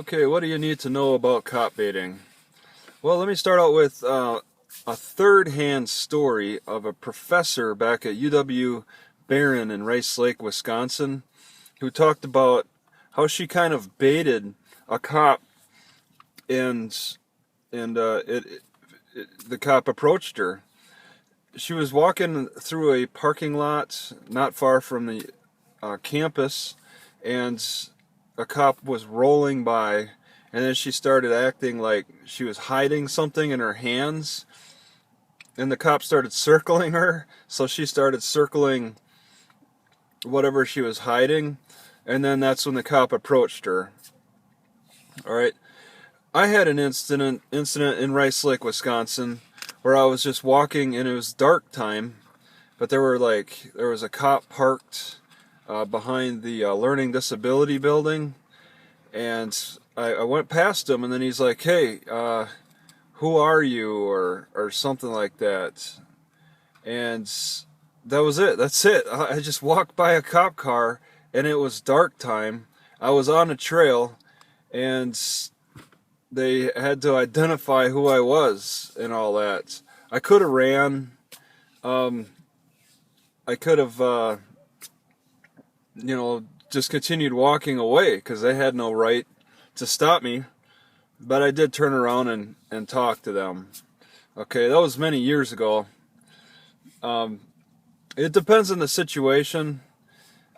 Okay, what do you need to know about cop baiting? Well, let me start out with a third-hand story of a professor back at UW Barron in Rice Lake, Wisconsin, who talked about how she kind of baited a cop, and the cop approached her. She was walking through a parking lot not far from the campus, and a cop was rolling by, and then she started acting like she was hiding something in her hands, and the cop started circling her, so she started circling whatever she was hiding, and then that's when the cop approached her. All right, I had an incident in Rice Lake, Wisconsin, where I was just walking, and it was dark time, but there was a cop parked behind the learning disability building, and I went past him, and then he's like, "Hey, who are you?" or something like that, and that was it. That's it. I just walked by a cop car, and it was dark time. I was on a trail, and they had to identify who I was and all that. I could have ran. I could have, just continued walking away because they had no right to stop me. But I did turn around and talk to them. Okay, that was many years ago. It depends on the situation.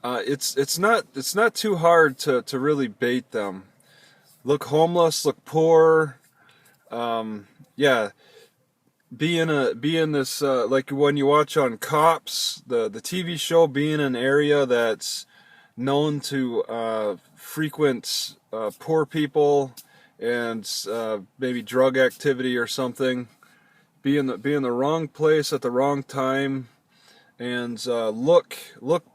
It's not too hard to really bait them. Look homeless, look poor. Yeah, be in this like when you watch on Cops, the TV show, be in an area that's known to frequent poor people and maybe drug activity or something. Be in the wrong place at the wrong time, and look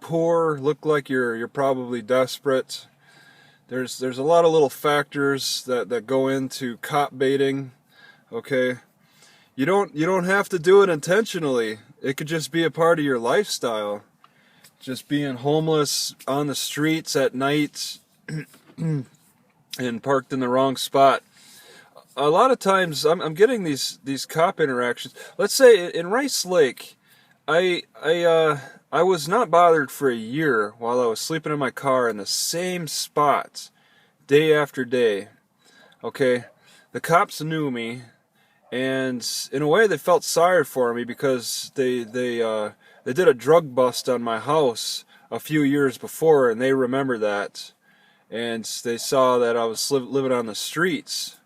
poor, look like you're probably desperate. There's a lot of little factors that go into cop baiting. Okay, you don't have to do it intentionally. It could just be a part of your lifestyle. Just being homeless on the streets at night and parked in the wrong spot. A lot of times I'm getting these cop interactions. Let's say in Rice Lake, I was not bothered for a year while I was sleeping in my car in the same spot, day after day. Okay, the cops knew me, and in a way they felt sorry for me because they did a drug bust on my house a few years before, and they remember that, and they saw that I was living on the streets.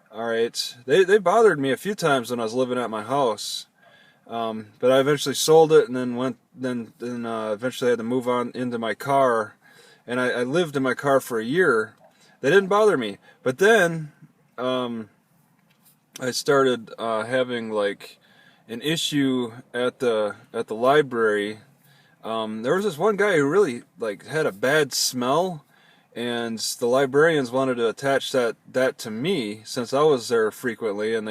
All right, they bothered me a few times when I was living at my house. But I eventually sold it, and then eventually had to move on into my car, and I lived in my car for a year. They didn't bother me, but then I started having like an issue at the library. There was this one guy who really like had a bad smell, and the librarians wanted to attach that to me since I was there frequently, and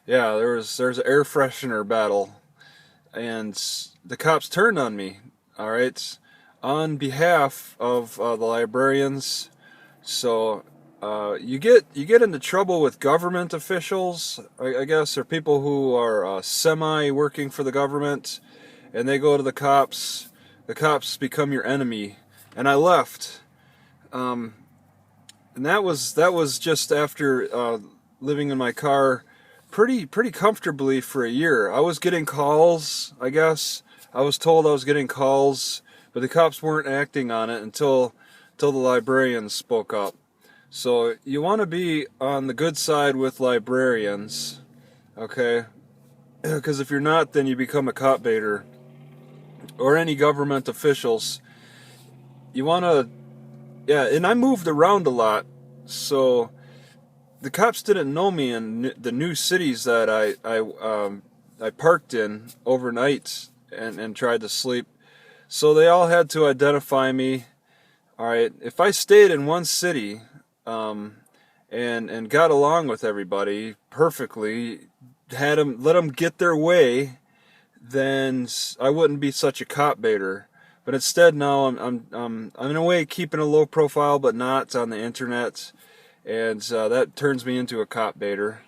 there's an air freshener battle, and the cops turned on me. All right, on behalf of the librarians. So you get into trouble with government officials, I guess, or people who are semi working for the government, and they go to the cops. The cops become your enemy, and I left. And that was just after living in my car pretty comfortably for a year. I was getting calls, I guess. I was told I was getting calls, but the cops weren't acting on it until the librarians spoke up. So you want to be on the good side with librarians, okay? Because if you're not, then you become a cop baiter. Or any government officials. You want to, yeah, and I moved around a lot, so the cops didn't know me in the new cities that I parked in overnight and tried to sleep. So they all had to identify me. All right, if I stayed in one city and got along with everybody perfectly, let them get their way, then I wouldn't be such a cop baiter. But instead now I'm in a way keeping a low profile, but not on the internet. and that turns me into a cop baiter.